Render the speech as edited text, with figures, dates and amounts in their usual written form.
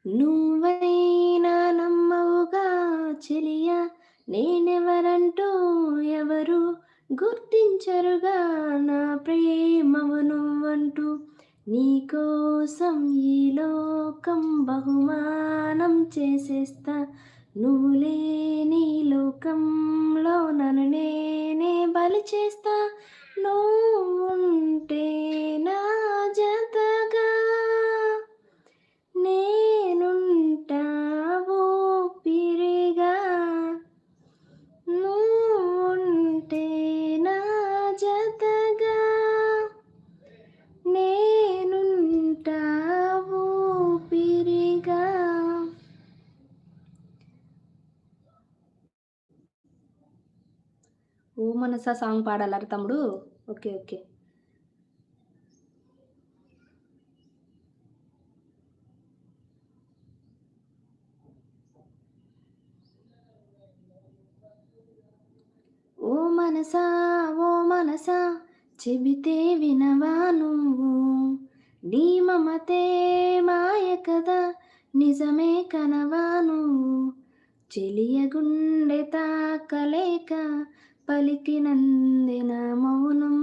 నువ్వైనా నమ్మవుగా చెలియా నేనెవరంటూ ఎవరు గుర్తించరుగా నా ప్రేమవు నువ్వంటూ నీకోసం ఈ లోకం బహుమానం చేసేస్తా నువ్వు లేని లోకంలో నన్ను నేనే బలి చేస్తా నువ్వుంటే నా జతగా నేనుంటా ఊపిరిగా నువ్వుంటే నా జతగా నేనుంటా ఊపిరిగా. ఓ మనసా సాంగ్ పాడాలరా తమ్ముడు? ఓకే. ఓకే. ఓ మనసా ఓ మనసా చెబితే వినవా నువ్వు నీ మమతే మాయ కదా నిజమే కనవా నువ్వు చెలియ గుండె తాకలేక పలికినందిన మౌనం